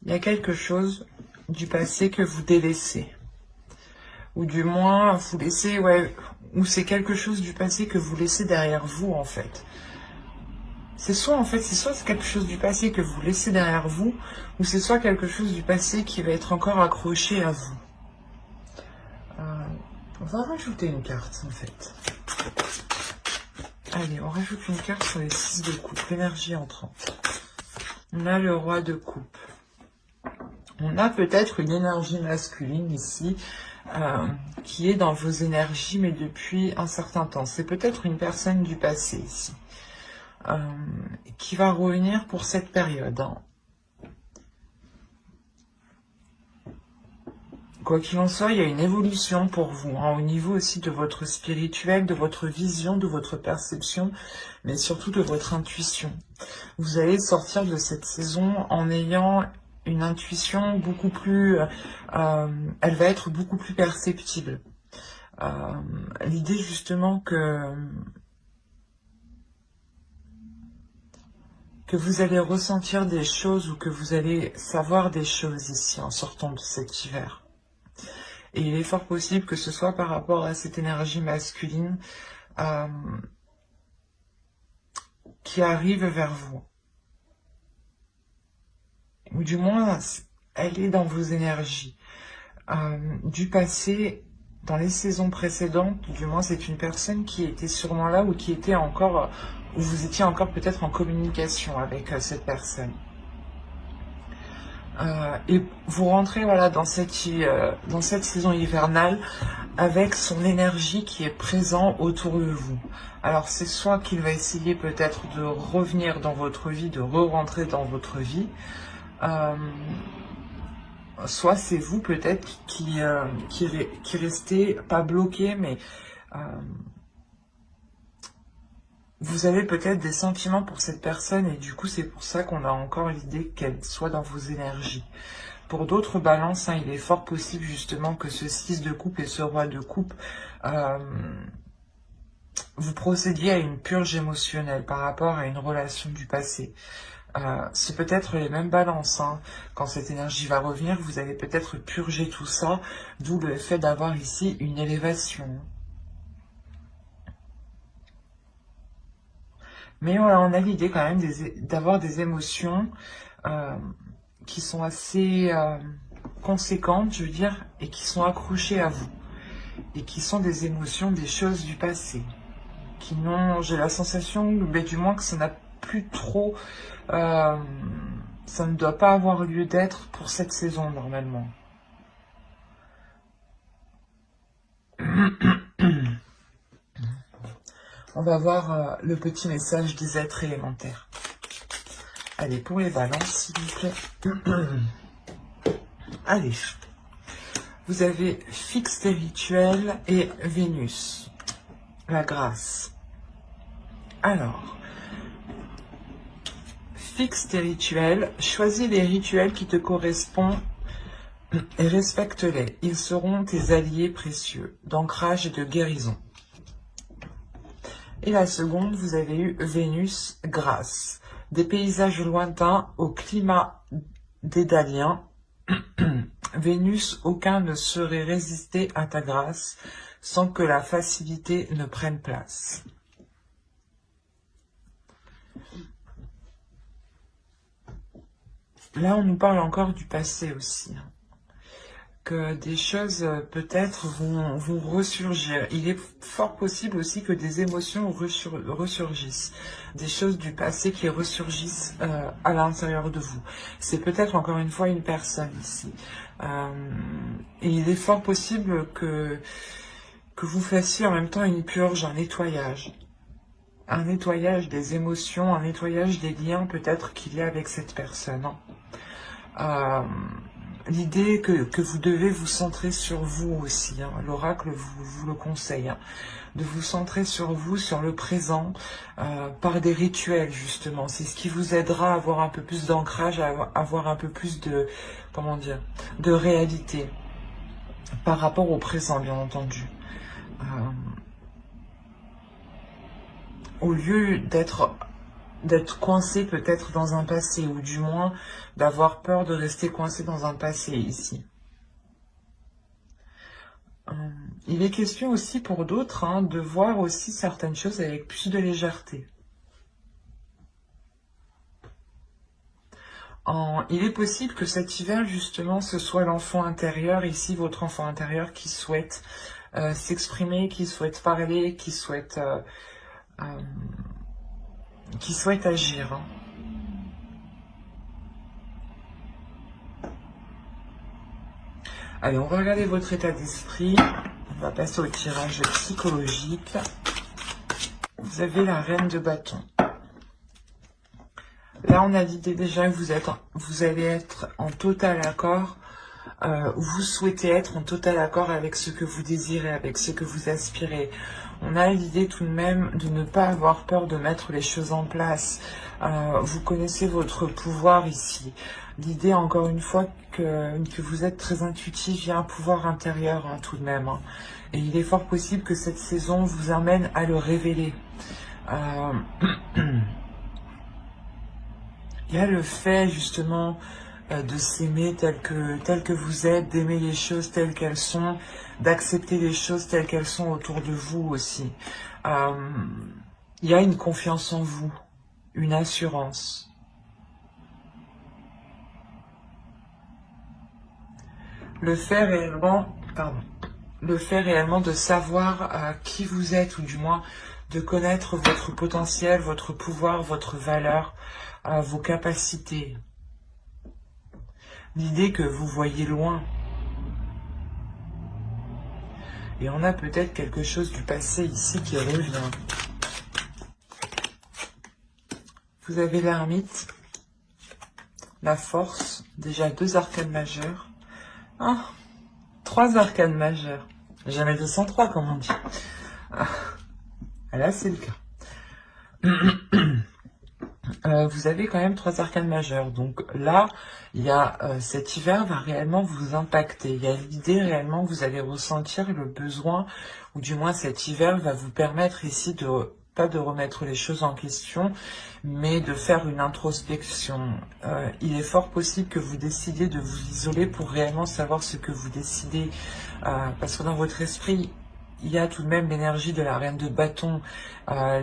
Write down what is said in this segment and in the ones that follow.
Il y a quelque chose du passé que vous délaissez. Ou du moins, vous laissez, ouais, ou c'est quelque chose du passé que vous laissez derrière vous, en fait. C'est soit, en fait, c'est soit c'est quelque chose du passé que vous laissez derrière vous, ou c'est soit quelque chose du passé qui va être encore accroché à vous. On va rajouter une carte, en fait. Allez, on rajoute une carte sur les 6 de coupe, l'énergie entrante. On a le roi de coupe. On a peut-être une énergie masculine ici, qui est dans vos énergies, mais depuis un certain temps. C'est peut-être une personne du passé ici, qui va revenir pour cette période. Quoi qu'il en soit, il y a une évolution pour vous, au niveau aussi de votre spirituel, de votre vision, de votre perception, mais surtout de votre intuition. Vous allez sortir de cette saison en ayant une intuition beaucoup plus... elle va être beaucoup plus perceptible. L'idée justement que vous allez ressentir des choses ou que vous allez savoir des choses ici en sortant de cet hiver. Et il est fort possible que ce soit par rapport à cette énergie masculine qui arrive vers vous. Ou du moins, elle est dans vos énergies. Du passé, dans les saisons précédentes, du moins c'est une personne qui était sûrement là ou qui était encore, ou vous étiez encore peut-être en communication avec cette personne. Et vous rentrez voilà dans cette saison hivernale avec son énergie qui est présente autour de vous. Alors c'est soit qu'il va essayer peut-être de revenir dans votre vie, de re-rentrer dans votre vie, soit c'est vous peut-être qui restez pas bloqué, mais vous avez peut-être des sentiments pour cette personne et du coup c'est pour ça qu'on a encore l'idée qu'elle soit dans vos énergies. Pour d'autres balances, il est fort possible justement que ce 6 de coupe et ce roi de coupe, vous procédiez à une purge émotionnelle par rapport à une relation du passé. C'est peut-être les mêmes balances. Quand cette énergie va revenir, vous allez peut-être purger tout ça, d'où le fait d'avoir ici une élévation. Mais voilà, on a l'idée quand même d'avoir des émotions qui sont assez conséquentes, je veux dire, et qui sont accrochées à vous. Et qui sont des émotions, des choses du passé. Qui n'ont, j'ai la sensation, mais du moins que ça n'a plus trop... ça ne doit pas avoir lieu d'être pour cette saison, normalement. On va voir le petit message des êtres élémentaires. Allez, pour les balances, s'il vous plaît. Allez. Vous avez fixe spirituel et Vénus. La grâce. Alors, fixe tes rituels, choisis les rituels qui te correspondent et respecte-les. Ils seront tes alliés précieux d'ancrage et de guérison. Et la seconde, vous avez eu Vénus, grâce. Des paysages lointains au climat dédalien. Vénus, aucun ne saurait résister à ta grâce sans que la facilité ne prenne place. Là, on nous parle encore du passé aussi. Que des choses peut-être vont ressurgir. Il est fort possible aussi que des émotions ressurgissent. Des choses du passé qui ressurgissent à l'intérieur de vous. C'est peut-être encore une fois une personne ici. Et il est fort possible que vous fassiez en même temps une purge, un nettoyage. Un nettoyage des émotions, un nettoyage des liens peut-être qu'il y a avec cette personne. L'idée que vous devez vous centrer sur vous aussi, l'oracle vous le conseille, de vous centrer sur vous, sur le présent, par des rituels justement. C'est ce qui vous aidera à avoir un peu plus d'ancrage, à avoir un peu plus de, comment dire, de réalité par rapport au présent, bien entendu. Au lieu d'être d'être coincé peut-être dans un passé, ou du moins d'avoir peur de rester coincé dans un passé ici. Il est question aussi pour d'autres hein, de voir aussi certaines choses avec plus de légèreté. Il est possible que cet hiver, justement, ce soit l'enfant intérieur, ici votre enfant intérieur qui souhaite s'exprimer, qui souhaite parler, qui souhaite agir. Hein. Allez, on va regarder votre état d'esprit. On va passer au tirage psychologique. Vous avez la reine de bâton. Là, on a l'idée déjà que vous allez être en total accord, vous souhaitez être en total accord avec ce que vous désirez, avec ce que vous aspirez. On a l'idée tout de même de ne pas avoir peur de mettre les choses en place. Vous connaissez votre pouvoir ici. L'idée, encore une fois, que vous êtes très intuitif, il y a un pouvoir intérieur hein, tout de même. Hein. Et il est fort possible que cette saison vous amène à le révéler. Il y a le fait justement de s'aimer tel que vous êtes, d'aimer les choses telles qu'elles sont, d'accepter les choses telles qu'elles sont autour de vous aussi. Il y a une confiance en vous, une assurance. Le fait réellement de savoir qui vous êtes, ou du moins de connaître votre potentiel, votre pouvoir, votre valeur, vos capacités. L'idée que vous voyez loin. Et on a peut-être quelque chose du passé ici qui revient. Vous avez l'ermite, la force, déjà 2 arcanes majeures. 3 arcanes majeures. Jamais 203 comme on dit. Là c'est le cas. Vous avez quand même 3 arcanes majeures. Donc là, il y a cet hiver va réellement vous impacter. Il y a l'idée réellement que vous allez ressentir le besoin, ou du moins cet hiver va vous permettre ici de, pas de remettre les choses en question, mais de faire une introspection. Il est fort possible que vous décidiez de vous isoler pour réellement savoir ce que vous décidez. Parce que dans votre esprit, il y a tout de même l'énergie de la reine de bâton.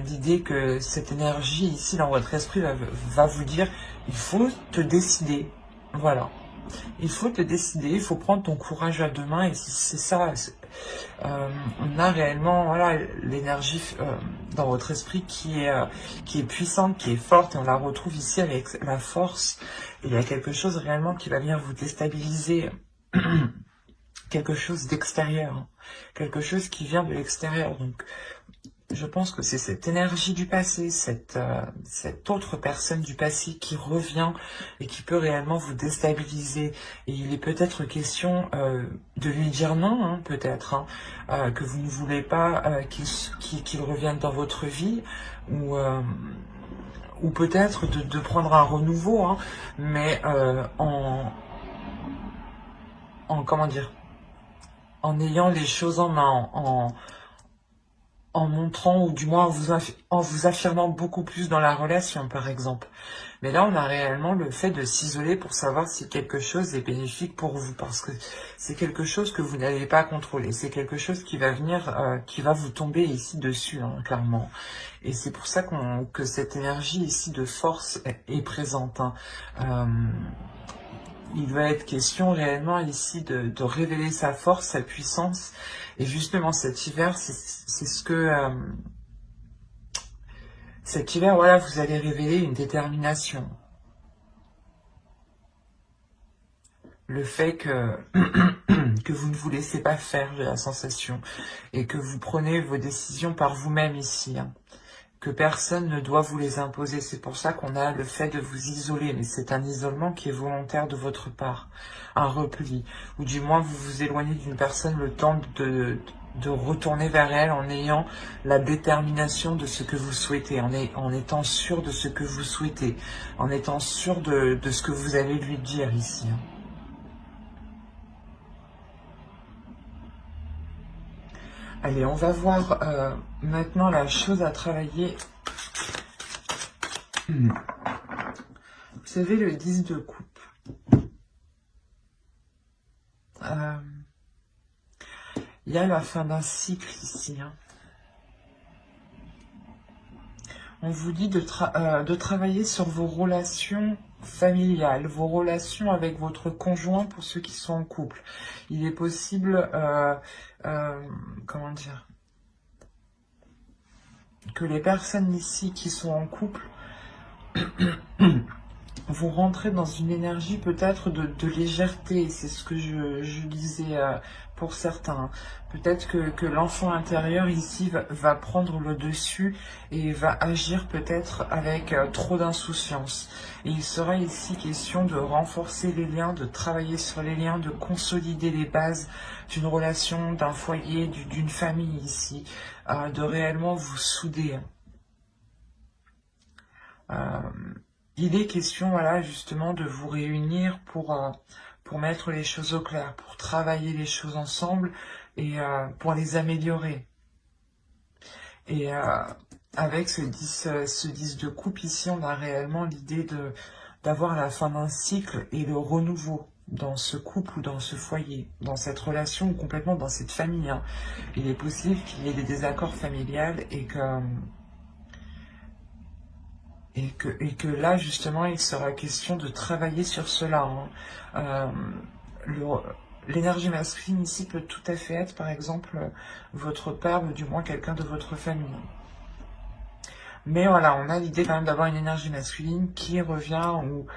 L'idée que cette énergie ici dans votre esprit va vous dire, il faut te décider. Voilà. Il faut te décider, il faut prendre ton courage à deux mains. Et c'est ça. On a réellement voilà, l'énergie dans votre esprit qui est puissante, qui est forte. Et on la retrouve ici avec la force. Et il y a quelque chose réellement qui va venir vous déstabiliser. Quelque chose d'extérieur, quelque chose qui vient de l'extérieur. Donc, je pense que c'est cette énergie du passé, cette autre personne du passé qui revient et qui peut réellement vous déstabiliser. Et il est peut-être question de lui dire non, hein, peut-être, hein, que vous ne voulez pas qu'il revienne dans votre vie, ou peut-être de prendre un renouveau, hein, mais en comment dire, en ayant les choses en main, en montrant, ou du moins en vous affirmant beaucoup plus dans la relation, par exemple. Mais là, on a réellement le fait de s'isoler pour savoir si quelque chose est bénéfique pour vous, parce que c'est quelque chose que vous n'avez pas contrôlé. C'est quelque chose qui va venir, qui va vous tomber ici dessus, hein, clairement. Et c'est pour ça que cette énergie ici de force est présente. Hein. Il va être question réellement ici de révéler sa force, sa puissance. Et justement, cet hiver, c'est ce que... cet hiver, voilà, vous allez révéler une détermination. Le fait que vous ne vous laissez pas faire, j'ai la sensation. Et que vous prenez vos décisions par vous-même ici. Hein. Que personne ne doit vous les imposer. C'est pour ça qu'on a le fait de vous isoler, mais c'est un isolement qui est volontaire de votre part, un repli, ou du moins vous vous éloignez d'une personne le temps de retourner vers elle en ayant la détermination de ce que vous souhaitez, en étant sûr de ce que vous souhaitez, en étant sûr de ce que vous allez lui dire ici. Allez, on va voir maintenant la chose à travailler Vous savez, le 10 de coupe. Il y a la fin d'un cycle ici. Hein. On vous dit de travailler sur vos relations familiales, vos relations avec votre conjoint pour ceux qui sont en couple. Il est possible, comment dire, que les personnes ici qui sont en couple vont rentrer dans une énergie peut-être de légèreté. C'est ce que je disais pour certains. Peut-être que l'enfant intérieur ici va prendre le dessus et va agir peut-être avec trop d'insouciance. Et il sera ici question de renforcer les liens, de travailler sur les liens, de consolider les bases d'une relation, d'un foyer, d'une famille ici, de réellement vous souder. Il est question, voilà, justement, de vous réunir pour mettre les choses au clair, pour travailler les choses ensemble et pour les améliorer. Et avec ce 10 de coupe ici, on a réellement l'idée d'avoir la fin d'un cycle et le renouveau dans ce couple ou dans ce foyer, dans cette relation ou complètement dans cette famille. Hein. Il est possible qu'il y ait des désaccords familiales et que là, justement, il sera question de travailler sur cela. Hein. L'énergie masculine ici peut tout à fait être, par exemple, votre père ou du moins quelqu'un de votre famille. Mais voilà, on a l'idée quand même d'avoir une énergie masculine qui revient ou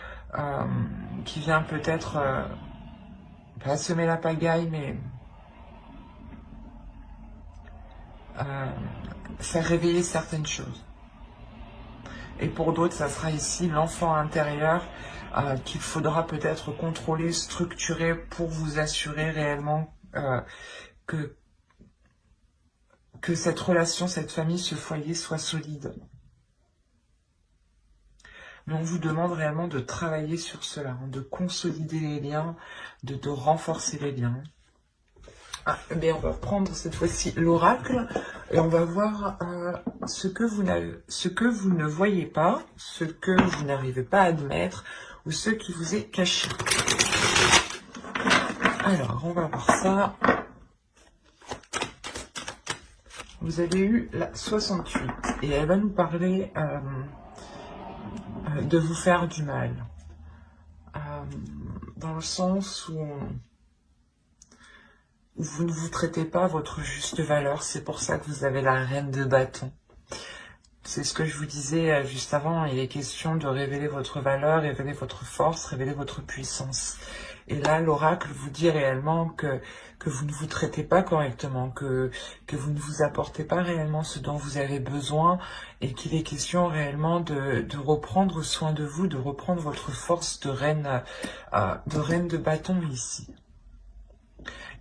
qui vient peut-être pas semer la pagaille, mais faire réveiller certaines choses. Et pour d'autres, ça sera ici l'enfant intérieur qu'il faudra peut-être contrôler, structurer pour vous assurer réellement que cette relation, cette famille, ce foyer soit solide. Mais on vous demande réellement de travailler sur cela, hein, de consolider les liens, de renforcer les liens. On va prendre cette fois-ci l'oracle et on va voir ce que vous ne voyez pas, ce que vous n'arrivez pas à admettre ou ce qui vous est caché. Alors, on va voir ça. Vous avez eu la 68 et elle va nous parler de vous faire du mal. Dans le sens où vous ne vous traitez pas à votre juste valeur, c'est pour ça que vous avez la reine de bâton. C'est ce que je vous disais juste avant, il est question de révéler votre valeur, révéler votre force, révéler votre puissance. Et là, l'oracle vous dit réellement que vous ne vous traitez pas correctement, que vous ne vous apportez pas réellement ce dont vous avez besoin et qu'il est question réellement de reprendre soin de vous, de reprendre votre force de reine de bâton ici.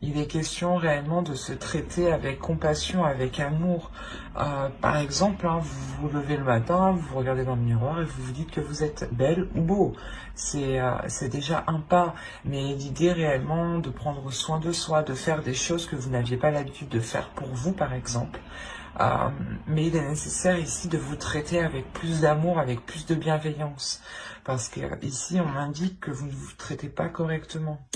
Il est question réellement de se traiter avec compassion, avec amour. Par exemple, hein, vous vous levez le matin, vous vous regardez dans le miroir et vous vous dites que vous êtes belle ou beau. C'est déjà un pas, mais l'idée réellement de prendre soin de soi, de faire des choses que vous n'aviez pas l'habitude de faire pour vous, par exemple. Mais il est nécessaire ici de vous traiter avec plus d'amour, avec plus de bienveillance. Parce que ici, on m'indique que vous ne vous traitez pas correctement.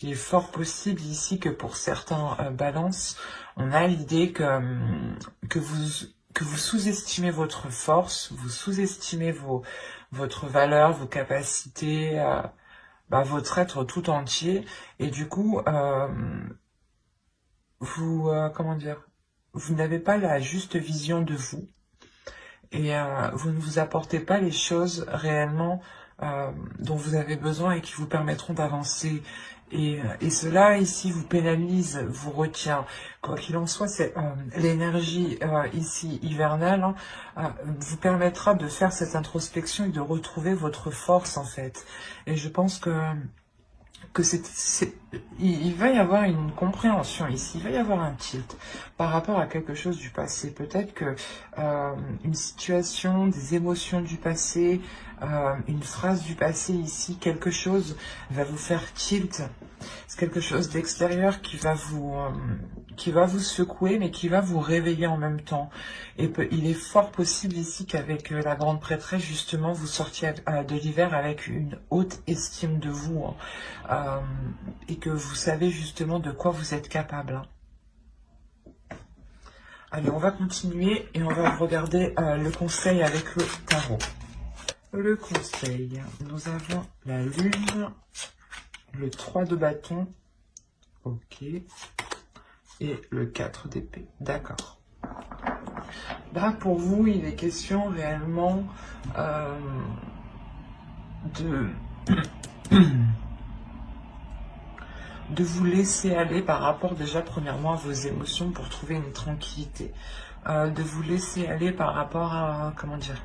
Il est fort possible ici que pour certains balances, on a l'idée que vous sous-estimez votre force, vous sous-estimez votre valeur, vos capacités, votre être tout entier. Et du coup, comment dire, vous n'avez pas la juste vision de vous. Et vous ne vous apportez pas les choses réellement dont vous avez besoin et qui vous permettront d'avancer. Et cela, ici, vous pénalise, vous retient. Quoi qu'il en soit, c'est l'énergie ici hivernale vous permettra de faire cette introspection et de retrouver votre force, en fait. Et je pense que il va y avoir une compréhension ici, il va y avoir un tilt par rapport à quelque chose du passé. Peut-être que une situation, des émotions du passé, une phrase du passé ici, quelque chose va vous faire tilt C'est quelque chose d'extérieur qui va vous secouer, mais qui va vous réveiller en même temps. Et il est fort possible ici qu'avec la grande prêtresse, justement, vous sortiez de l'hiver avec une haute estime de vous, hein, et que vous savez justement de quoi vous êtes capable, hein. Allez, on va continuer et on va regarder le conseil avec le tarot. Le conseil, nous avons la lune, le 3 de bâton, ok, et le 4 d'épée, d'accord. Là, pour vous, il est question réellement de vous laisser aller par rapport déjà premièrement à vos émotions pour trouver une tranquillité. De vous laisser aller par rapport à, comment dire,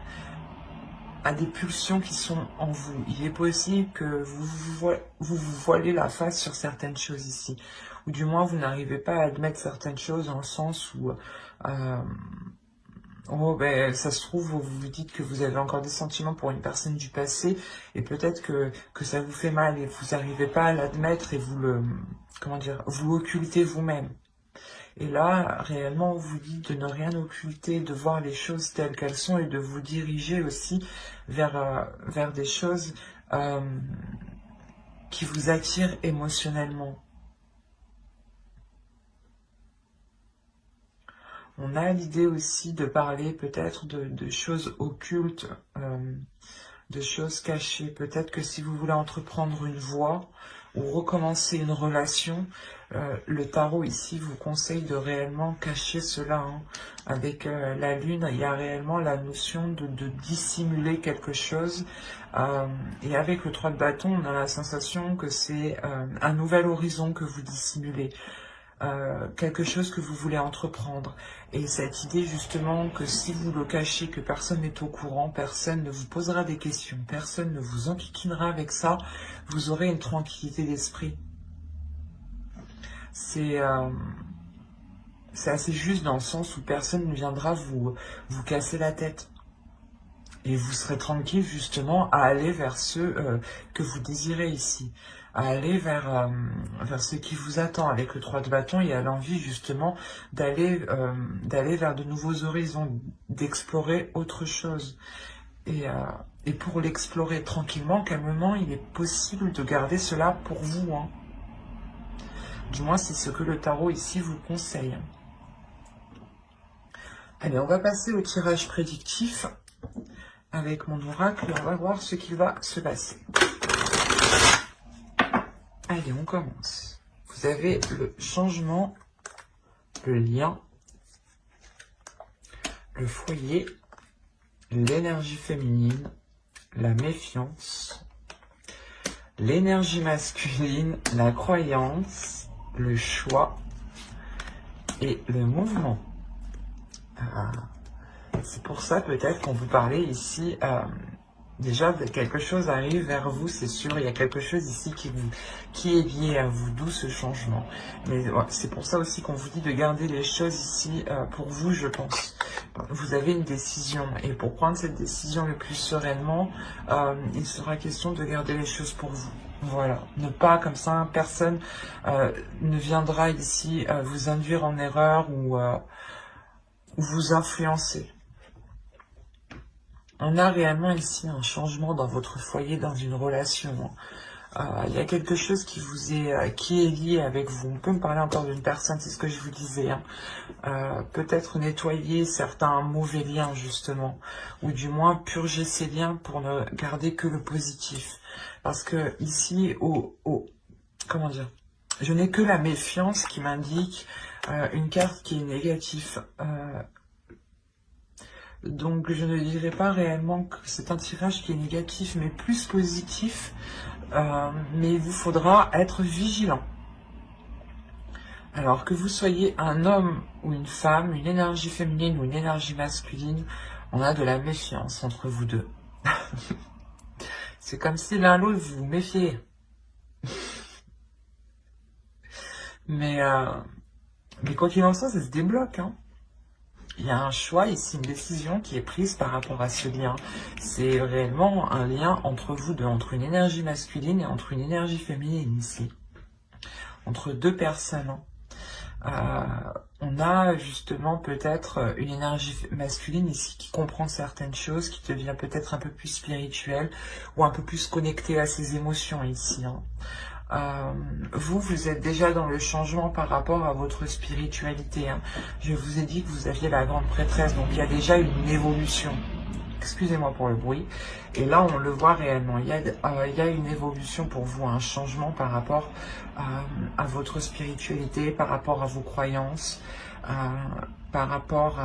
à des pulsions qui sont en vous. Il est possible que vous voilez la face sur certaines choses ici. Ou du moins, vous n'arrivez pas à admettre certaines choses dans le sens où... oh, ben, ça se trouve, vous vous dites que vous avez encore des sentiments pour une personne du passé, et peut-être que ça vous fait mal, et vous n'arrivez pas à l'admettre, et vous le... Comment dire, vous occultez vous-même. Et là, réellement, on vous dit de ne rien occulter, de voir les choses telles qu'elles sont et de vous diriger aussi vers des choses qui vous attirent émotionnellement. On a l'idée aussi de parler peut-être de choses occultes, de choses cachées. Peut-être que si vous voulez entreprendre une voie ou recommencer une relation, le tarot ici vous conseille de réellement cacher cela, hein. Avec la lune, il y a réellement la notion de dissimuler quelque chose. Et avec le 3 de bâton, on a la sensation que c'est un nouvel horizon que vous dissimulez. Quelque chose que vous voulez entreprendre. Et cette idée justement que si vous le cachez, que personne n'est au courant, personne ne vous posera des questions, personne ne vous enquiquinera avec ça, vous aurez une tranquillité d'esprit. C'est assez juste dans le sens où personne ne viendra vous casser la tête. Et vous serez tranquille justement à aller vers ceux que vous désirez ici. À aller vers ce qui vous attend. Avec le 3 de bâton, il y a l'envie justement d'aller vers de nouveaux horizons, d'explorer autre chose. Et pour l'explorer tranquillement, calmement, il est possible de garder cela pour vous, hein. Du moins, c'est ce que le tarot ici vous conseille. Allez, on va passer au tirage prédictif. Avec mon oracle, on va voir ce qui va se passer. Allez, on commence. Vous avez le changement, le lien, le foyer, l'énergie féminine, la méfiance, l'énergie masculine, la croyance, le choix et le mouvement. C'est pour ça peut-être qu'on vous parlait ici, déjà quelque chose arrive vers vous, c'est sûr, il y a quelque chose ici qui est lié à vous, d'où ce changement. Mais ouais, c'est pour ça aussi qu'on vous dit de garder les choses ici pour vous, je pense. Vous avez une décision, et pour prendre cette décision le plus sereinement, il sera question de garder les choses pour vous. Voilà, ne pas comme ça, personne ne viendra ici vous induire en erreur ou vous influencer. On a réellement ici un changement dans votre foyer, dans une relation. Il y a quelque chose qui est lié avec vous. On peut me parler encore d'une personne, c'est ce que je vous disais, hein. Peut-être nettoyer certains mauvais liens justement, ou du moins purger ces liens pour ne garder que le positif. Parce que ici, comment dire, je n'ai que la méfiance qui m'indique une carte qui est négative. Donc je ne dirais pas réellement que c'est un tirage qui est négatif, mais plus positif. Mais il vous faudra être vigilant. Alors que vous soyez un homme ou une femme, une énergie féminine ou une énergie masculine, on a de la méfiance entre vous deux. C'est comme si l'un l'autre vous méfiez. Mais quoi qu'il en soit, ça se débloque, hein. Il y a un choix ici, une décision qui est prise par rapport à ce lien. C'est réellement un lien entre vous deux, entre une énergie masculine et entre une énergie féminine ici. entre deux personnes. On a justement peut-être une énergie masculine ici qui comprend certaines choses, qui devient peut-être un peu plus spirituelle ou un peu plus connectée à ses émotions ici. Vous êtes déjà dans le changement par rapport à votre spiritualité. Je vous ai dit que vous aviez la grande prêtresse, donc il y a déjà une évolution. Excusez-moi pour le bruit. Et là, on le voit réellement. Il y a une évolution pour vous, un changement par rapport à votre spiritualité, par rapport à vos croyances, par rapport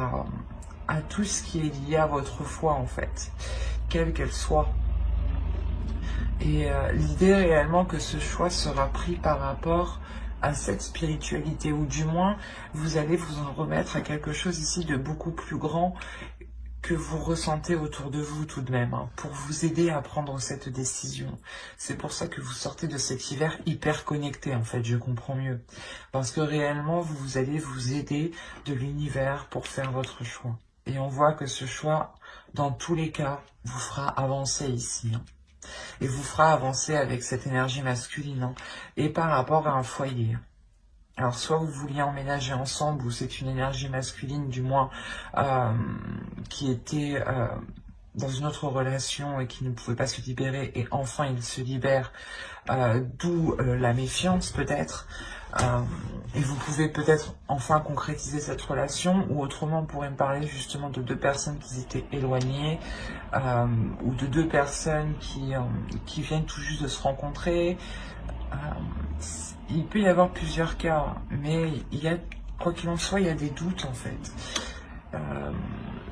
à tout ce qui est lié à votre foi, en fait, quelle qu'elle soit. Et l'idée réellement que ce choix sera pris par rapport à cette spiritualité, ou du moins, vous allez vous en remettre à quelque chose ici de beaucoup plus grand que vous ressentez autour de vous tout de même, pour vous aider à prendre cette décision. C'est pour ça que vous sortez de cet hiver hyper connecté, en fait, je comprends mieux. Parce que réellement, vous allez vous aider de l'univers pour faire votre choix. Et on voit que ce choix, dans tous les cas, vous fera avancer ici. Et vous fera avancer avec cette énergie masculine. Et par rapport à un foyer. Alors, soit vous vouliez emménager ensemble, ou c'est une énergie masculine, du moins, qui était dans une autre relation et qui ne pouvait pas se libérer, et enfin il se libère, d'où la méfiance peut-être. Et vous pouvez peut-être enfin concrétiser cette relation, ou autrement on pourrait me parler justement de deux personnes qui étaient éloignées, ou de deux personnes qui viennent tout juste de se rencontrer. Il peut y avoir plusieurs cas, mais quoi qu'il en soit, il y a des doutes en fait.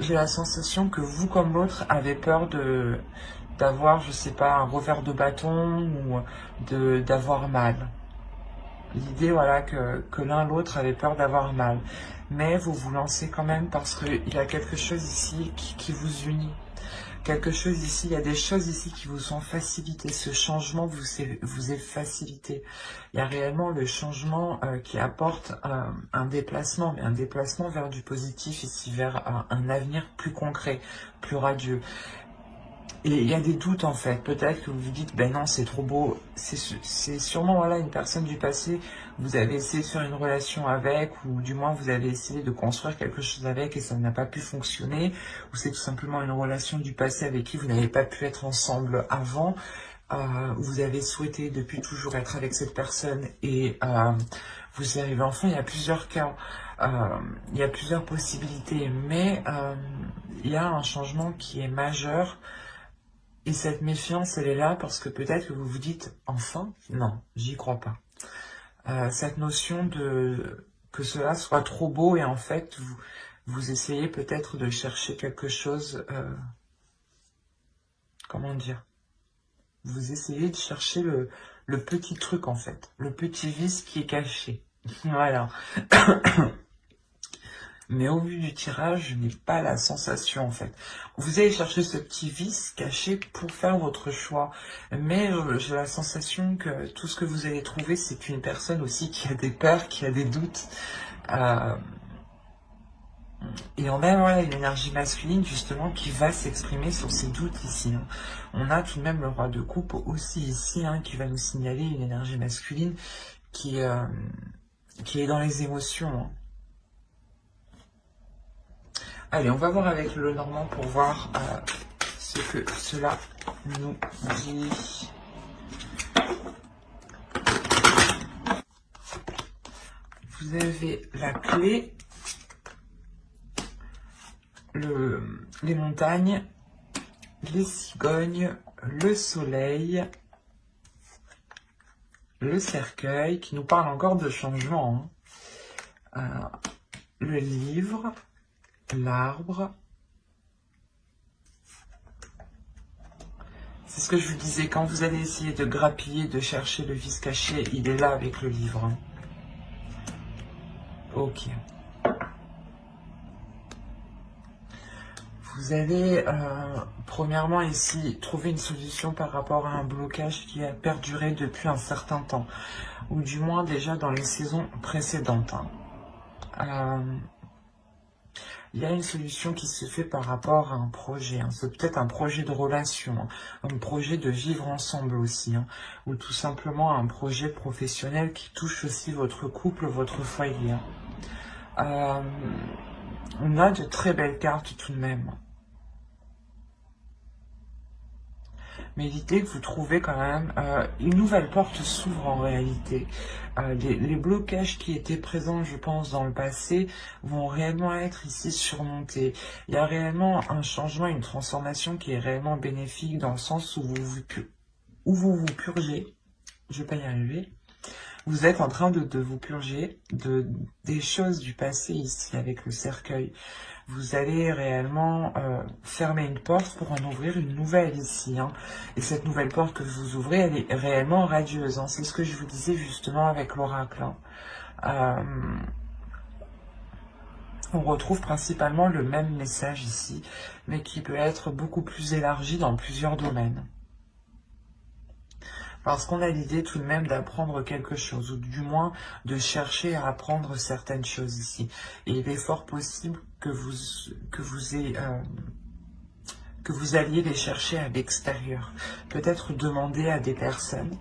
J'ai la sensation que vous comme l'autre avez peur d'avoir, je sais pas, un revers de bâton, ou d'avoir mal. L'idée, voilà, que l'un l'autre avait peur d'avoir mal. Mais vous vous lancez quand même parce qu'il y a quelque chose ici qui vous unit. Quelque chose ici, il y a des choses ici qui vous sont facilitées. Ce changement vous est facilité. Il y a réellement le changement qui apporte un déplacement, mais un déplacement vers du positif ici, vers un avenir plus concret, plus radieux. Et il y a des doutes en fait, peut-être que vous vous dites, ben non c'est trop beau, c'est sûrement voilà, une personne du passé, vous avez essayé de faire une relation avec, ou du moins vous avez essayé de construire quelque chose avec et ça n'a pas pu fonctionner, ou c'est tout simplement une relation du passé avec qui vous n'avez pas pu être ensemble avant, vous avez souhaité depuis toujours être avec cette personne et vous y arrivez enfin, il y a plusieurs cas, il y a plusieurs possibilités, mais il y a un changement qui est majeur. Et cette méfiance, elle est là parce que peut-être que vous vous dites, enfin, non, j'y crois pas. Cette notion que cela soit trop beau et en fait, vous essayez peut-être de chercher quelque chose, comment dire, vous essayez de chercher le petit truc en fait, le petit vice qui est caché. Voilà. Mais au vu du tirage, je n'ai pas la sensation en fait. Vous allez chercher ce petit vice caché pour faire votre choix. Mais j'ai la sensation que tout ce que vous allez trouver, c'est une personne aussi qui a des peurs, qui a des doutes. Et on a voilà, une énergie masculine justement qui va s'exprimer sur ces doutes ici. On a tout de même le roi de coupe aussi ici qui va nous signaler une énergie masculine qui est dans les émotions. Allez, on va voir avec le Normand pour voir ce que cela nous dit. Vous avez la clé, les montagnes, les cigognes, le soleil, le cercueil, qui nous parle encore de changement, le livre, l'arbre. C'est ce que je vous disais, quand vous allez essayer de grappiller, de chercher le vice caché, il est là avec le livre. Ok. Vous allez, premièrement ici, trouver une solution par rapport à un blocage qui a perduré depuis un certain temps, ou du moins déjà dans les saisons précédentes. il y a une solution qui se fait par rapport à un projet. Hein. C'est peut-être un projet de relation, hein, un projet de vivre ensemble aussi, hein, ou tout simplement un projet professionnel qui touche aussi votre couple, votre foyer. Hein. On a de très belles cartes tout de même. Mais l'idée que vous trouvez quand même, une nouvelle porte s'ouvre en réalité. Les blocages qui étaient présents, je pense, dans le passé, vont réellement être ici surmontés. Il y a réellement un changement, une transformation qui est réellement bénéfique dans le sens où vous purgez. Je vais pas y arriver. Vous êtes en train de vous purger des choses du passé ici avec le cercueil. Vous allez réellement fermer une porte pour en ouvrir une nouvelle ici. Hein. Et cette nouvelle porte que vous ouvrez, elle est réellement radieuse. Hein. C'est ce que je vous disais justement avec l'oracle. Hein. On retrouve principalement le même message ici, mais qui peut être beaucoup plus élargi dans plusieurs domaines. Parce qu'on a l'idée tout de même d'apprendre quelque chose, ou du moins de chercher à apprendre certaines choses ici. Et il est fort possible que vous alliez les chercher à l'extérieur. Peut-être demander à des personnes.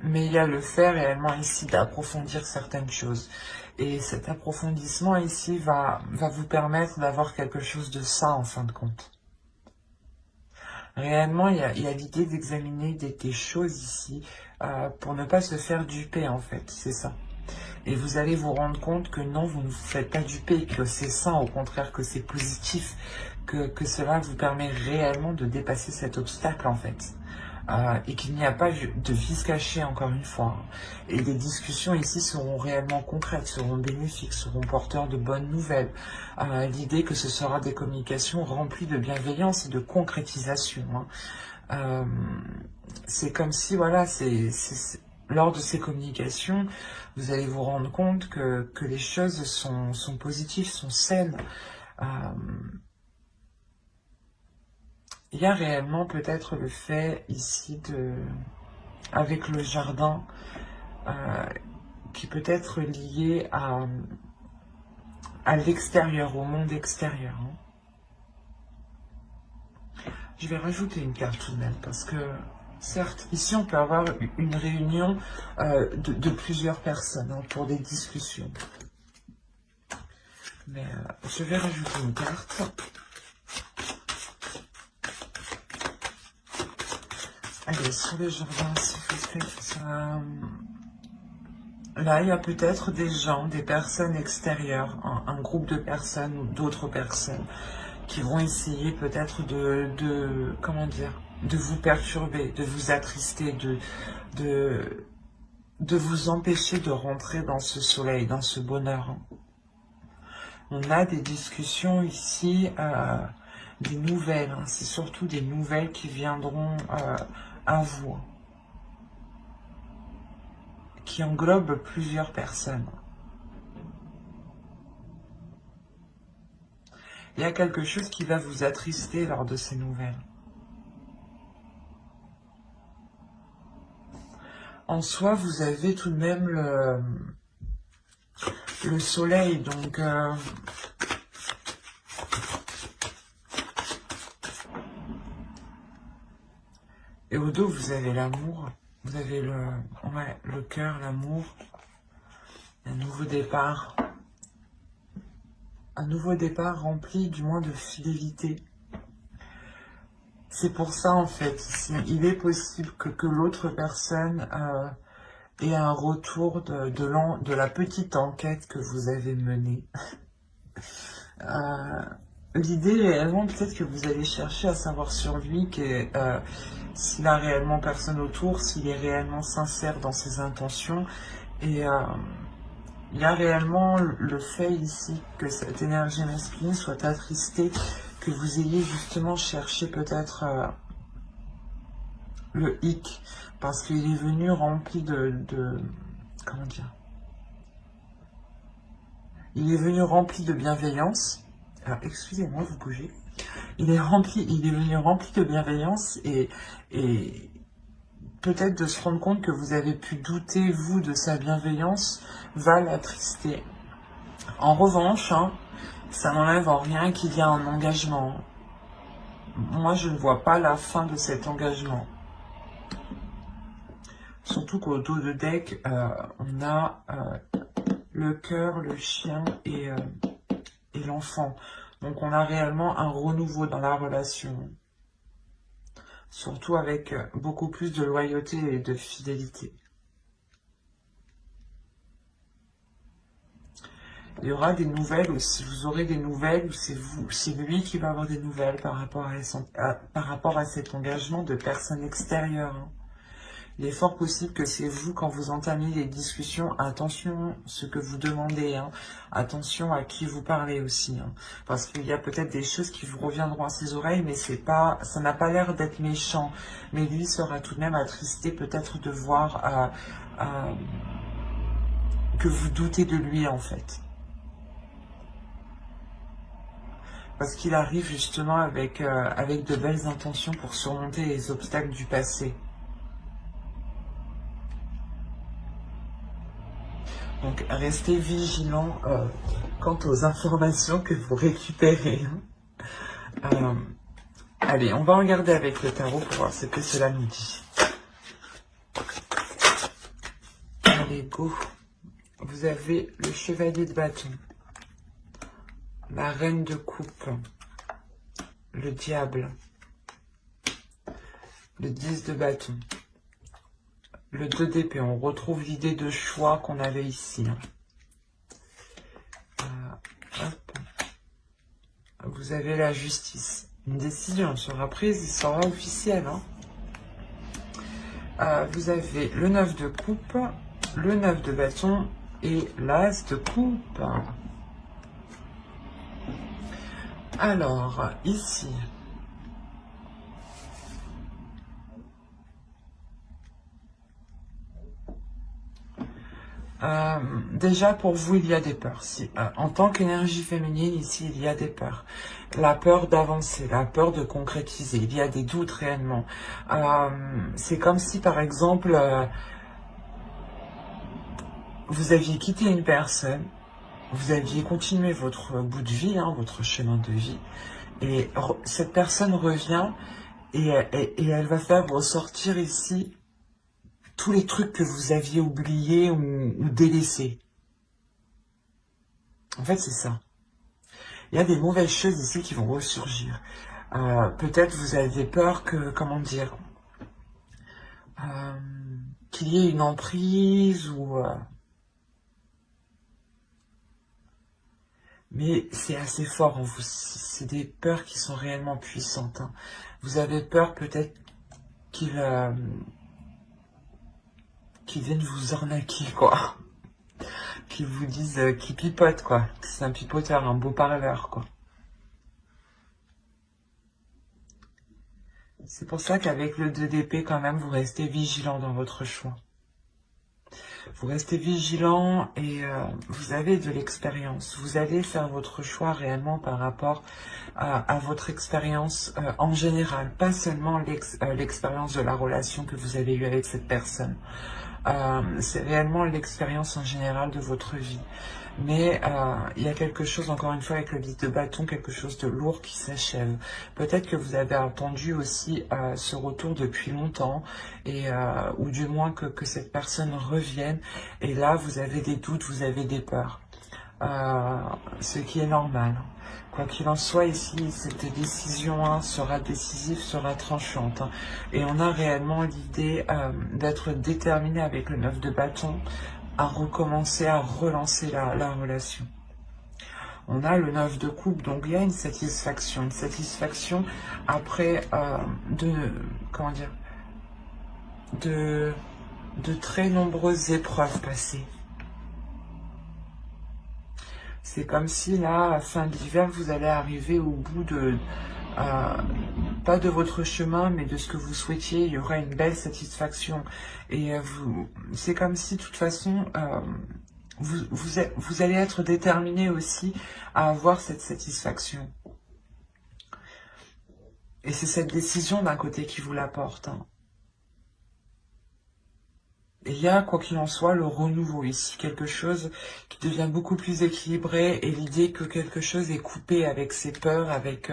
Mais il y a le fait réellement ici d'approfondir certaines choses. Et cet approfondissement ici va vous permettre d'avoir quelque chose de sain en fin de compte. Réellement, il y a l'idée d'examiner des choses ici pour ne pas se faire duper, en fait, c'est ça. Et vous allez vous rendre compte que non, vous ne vous faites pas duper, que c'est sain, au contraire, que c'est positif, que cela vous permet réellement de dépasser cet obstacle, en fait. Et qu'il n'y a pas de vice caché, encore une fois. Et les discussions ici seront réellement concrètes, seront bénéfiques, seront porteurs de bonnes nouvelles. L'idée que ce sera des communications remplies de bienveillance et de concrétisation. Hein. C'est comme si, voilà, lors de ces communications, vous allez vous rendre compte que les choses sont positives, sont saines. Il y a réellement peut-être le fait ici avec le jardin qui peut être lié à l'extérieur, au monde extérieur. Hein. Je vais rajouter une carte tout de même parce que certes, ici on peut avoir une réunion de plusieurs personnes hein, pour des discussions. Mais je vais rajouter une carte. Allez, sur le jardin, s'il vous plaît. Là, il y a peut-être des gens, des personnes extérieures, un groupe de personnes ou d'autres personnes qui vont essayer peut-être comment dire, de vous perturber, de vous attrister, de vous empêcher de rentrer dans ce soleil, dans ce bonheur. On a des discussions ici, des nouvelles. Hein. C'est surtout des nouvelles qui viendront à vous, qui englobent plusieurs personnes. Il y a quelque chose qui va vous attrister lors de ces nouvelles. En soi, vous avez tout de même le soleil, donc et au dos, vous avez l'amour, vous avez le cœur, l'amour, un nouveau départ. Un nouveau départ rempli du moins de fidélité. C'est pour ça en fait, ici, il est possible que l'autre personne ait un retour de la petite enquête que vous avez menée. L'idée réellement peut-être que vous allez chercher à savoir sur lui s'il a réellement personne autour, s'il est réellement sincère dans ses intentions. Et il y a réellement le fait ici que cette énergie masculine soit attristée, que vous ayez justement cherché peut-être le hic, parce qu'il est venu rempli comment dire, il est venu rempli de bienveillance. Alors, excusez-moi, vous bougez. Il est venu rempli de bienveillance et peut-être de se rendre compte que vous avez pu douter, vous, de sa bienveillance, va l'attrister. En revanche, hein, ça n'enlève en rien qu'il y a un engagement. Moi, je ne vois pas la fin de cet engagement. Surtout qu'au dos de deck, on a le cœur, le chien et l'enfant. Donc on a réellement un renouveau dans la relation. Surtout avec beaucoup plus de loyauté et de fidélité. Il y aura des nouvelles aussi, vous aurez des nouvelles, ou c'est lui qui va avoir des nouvelles par rapport à cet engagement de personnes extérieures. Hein. Il est fort possible que c'est vous, quand vous entamiez les discussions, attention ce que vous demandez, hein. Attention à qui vous parlez aussi, hein. Parce qu'il y a peut-être des choses qui vous reviendront à ses oreilles, mais ça n'a pas l'air d'être méchant. Mais lui sera tout de même attristé peut-être de voir que vous doutez de lui en fait. Parce qu'il arrive justement avec de belles intentions pour surmonter les obstacles du passé. Donc, restez vigilants quant aux informations que vous récupérez. Allez, on va regarder avec le tarot pour voir ce que cela nous dit. Allez, go. Vous avez le chevalier de bâton, la reine de coupe, le diable, le 10 de bâton, le 2 d'épée. On retrouve l'idée de choix qu'on avait ici. Hop. Vous avez la justice. Une décision sera prise, il sera officiel. Hein. Vous avez le 9 de coupe, le 9 de bâton et l'as de coupe. Alors, ici, déjà pour vous, il y a des peurs. En tant qu'énergie féminine, ici, il y a des peurs. La peur d'avancer, la peur de concrétiser. Il y a des doutes réellement. C'est comme si, par exemple, vous aviez quitté une personne, vous aviez continué votre bout de vie, hein, votre chemin de vie, et cette personne revient et elle va faire ressortir ici tous les trucs que vous aviez oubliés ou délaissés. En fait, c'est ça. Il y a des mauvaises choses ici qui vont ressurgir. Peut-être vous avez peur que, comment dire, qu'il y ait une emprise ou... mais c'est assez fort en vous. C'est des peurs qui sont réellement puissantes. Hein. Vous avez peur peut-être qu'ils viennent vous arnaquer, quoi. Qu'ils vous disent qu'ils pipotent, quoi. C'est un pipoteur, un beau parleur, quoi. C'est pour ça qu'avec le 2 d'épée, quand même, vous restez vigilant dans votre choix. Vous restez vigilant et vous avez de l'expérience. Vous allez faire votre choix réellement par rapport à votre expérience en général, pas seulement l'expérience de la relation que vous avez eue avec cette personne. C'est réellement l'expérience en général de votre vie. Mais il y a quelque chose, encore une fois, avec le 10 de bâton, quelque chose de lourd qui s'achève. Peut-être que vous avez attendu aussi ce retour depuis longtemps, et ou du moins que cette personne revienne. Et là, vous avez des doutes, vous avez des peurs. Ce qui est normal. Quoi qu'il en soit, ici, cette décision sera décisive, sera tranchante. Hein. Et on a réellement l'idée d'être déterminé avec le 9 de bâton à recommencer, à relancer la relation. On a le 9 de coupe, donc il y a une satisfaction après comment dire, de très nombreuses épreuves passées. C'est comme si là, à fin d'hiver, vous allez arriver au bout de, pas de votre chemin, mais de ce que vous souhaitiez. Il y aura une belle satisfaction. Et c'est comme si, de toute façon, vous allez être déterminé aussi à avoir cette satisfaction. Et c'est cette décision d'un côté qui vous l'apporte. Hein. il y a, quoi qu'il en soit, le renouveau ici, quelque chose qui devient beaucoup plus équilibré et l'idée que quelque chose est coupé avec ses peurs, avec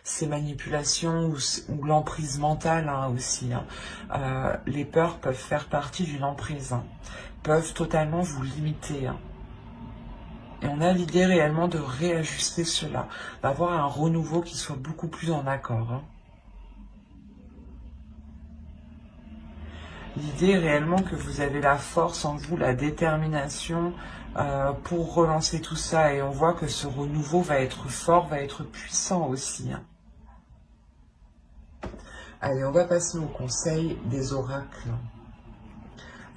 ses manipulations ou l'emprise mentale hein, aussi. Hein. Les peurs peuvent faire partie d'une emprise, hein, peuvent totalement vous limiter. Hein. Et on a l'idée réellement de réajuster cela, d'avoir un renouveau qui soit beaucoup plus en accord. Hein. L'idée est réellement que vous avez la force en vous, la détermination pour relancer tout ça. Et on voit que ce renouveau va être fort, va être puissant aussi. Hein. Allez, on va passer au conseil des oracles.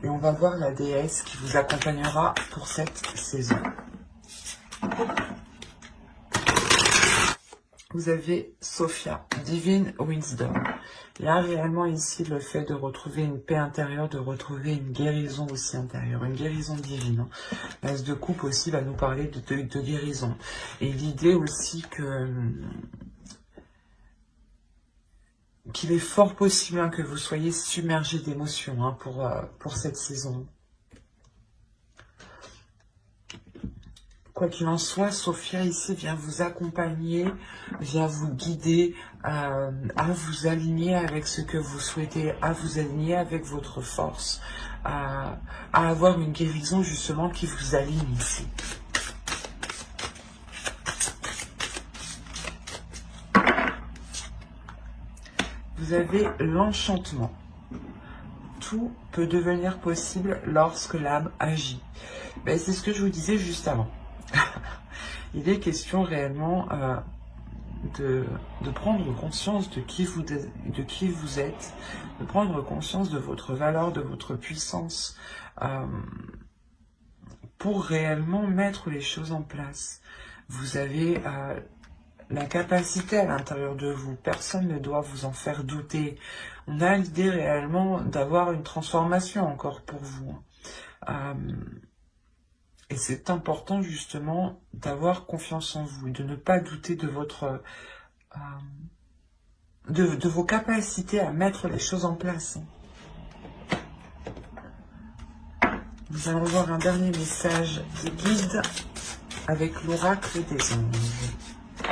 Et on va voir la déesse qui vous accompagnera pour cette saison. Vous avez Sophia, Divine Wisdom. Il y a réellement ici le fait de retrouver une paix intérieure, de retrouver une guérison aussi intérieure, une guérison divine. L'As de coupe aussi va nous parler de guérison. Et l'idée aussi qu'il est fort possible hein, que vous soyez submergé d'émotions hein, pour cette saison. Quoi qu'il en soit, Sophia ici vient vous accompagner, vient vous guider à vous aligner avec ce que vous souhaitez, à vous aligner avec votre force, à avoir une guérison justement qui vous aligne ici. Vous avez l'enchantement. Tout peut devenir possible lorsque l'âme agit. Ben, c'est ce que je vous disais juste avant. Il est question réellement de prendre conscience de qui vous êtes, de prendre conscience de votre valeur, de votre puissance, pour réellement mettre les choses en place. Vous avez la capacité à l'intérieur de vous, personne ne doit vous en faire douter. On a l'idée réellement d'avoir une transformation encore pour vous. Et c'est important justement d'avoir confiance en vous, de ne pas douter de votre de vos capacités à mettre les choses en place. Nous allons voir un dernier message des guides avec l'oracle des anges.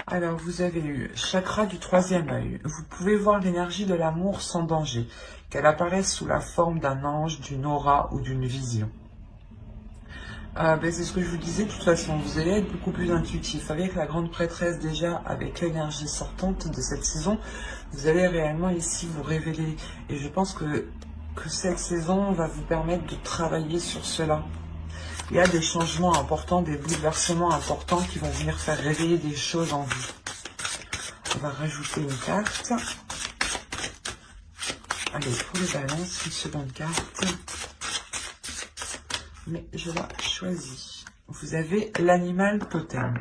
Alors, vous avez eu chakra du troisième œil. Vous pouvez voir l'énergie de l'amour sans danger, qu'elle apparaisse sous la forme d'un ange, d'une aura ou d'une vision. C'est ce que je vous disais, de toute façon, vous allez être beaucoup plus intuitif. Avec la grande prêtresse déjà, avec l'énergie sortante de cette saison, vous allez réellement ici vous révéler. Et je pense que cette saison va vous permettre de travailler sur cela. Il y a des changements importants, des bouleversements importants qui vont venir faire réveiller des choses en vous. On va rajouter une carte. Allez, pour les balances, une seconde carte. Mais je la choisis. Vous avez l'animal totem.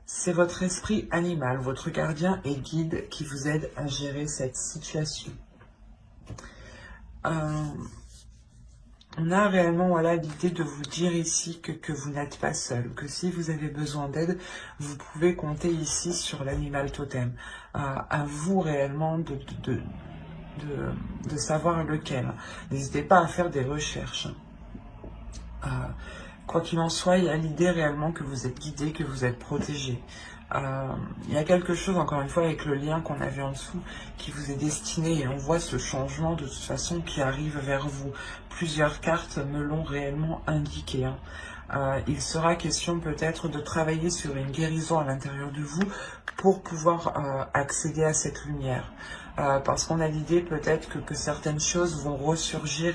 C'est votre esprit animal, votre gardien et guide qui vous aide à gérer cette situation. On a réellement voilà, l'idée de vous dire ici que vous n'êtes pas seul, que si vous avez besoin d'aide, vous pouvez compter ici sur l'animal totem. À vous réellement de savoir lequel. N'hésitez pas à faire des recherches. Quoi qu'il en soit, il y a l'idée réellement que vous êtes guidé, que vous êtes protégé. Il y a quelque chose, encore une fois, avec le lien qu'on a vu en dessous, qui vous est destiné. Et on voit ce changement, de toute façon, qui arrive vers vous. Plusieurs cartes me l'ont réellement indiqué. Hein. Il sera question peut-être de travailler sur une guérison à l'intérieur de vous pour pouvoir accéder à cette lumière. Parce qu'on a l'idée peut-être que certaines choses vont ressurgir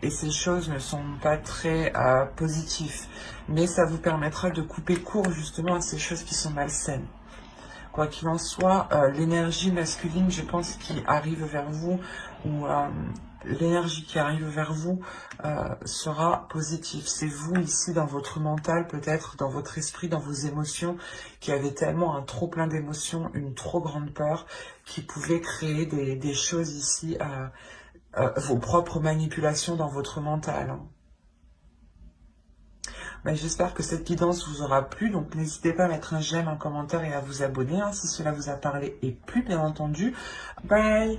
et ces choses ne sont pas très positives. Mais ça vous permettra de couper court justement à ces choses qui sont malsaines. Quoi qu'il en soit, l'énergie masculine, je pense, qui arrive vers vous, ou l'énergie qui arrive vers vous sera positive. C'est vous ici dans votre mental, peut-être dans votre esprit, dans vos émotions, qui avez tellement un trop plein d'émotions, une trop grande peur, qui pouvait créer des choses ici, vos propres manipulations dans votre mental. Hein. J'espère que cette guidance vous aura plu, donc n'hésitez pas à mettre un j'aime, un commentaire et à vous abonner hein, si cela vous a parlé et plu, bien entendu. Bye!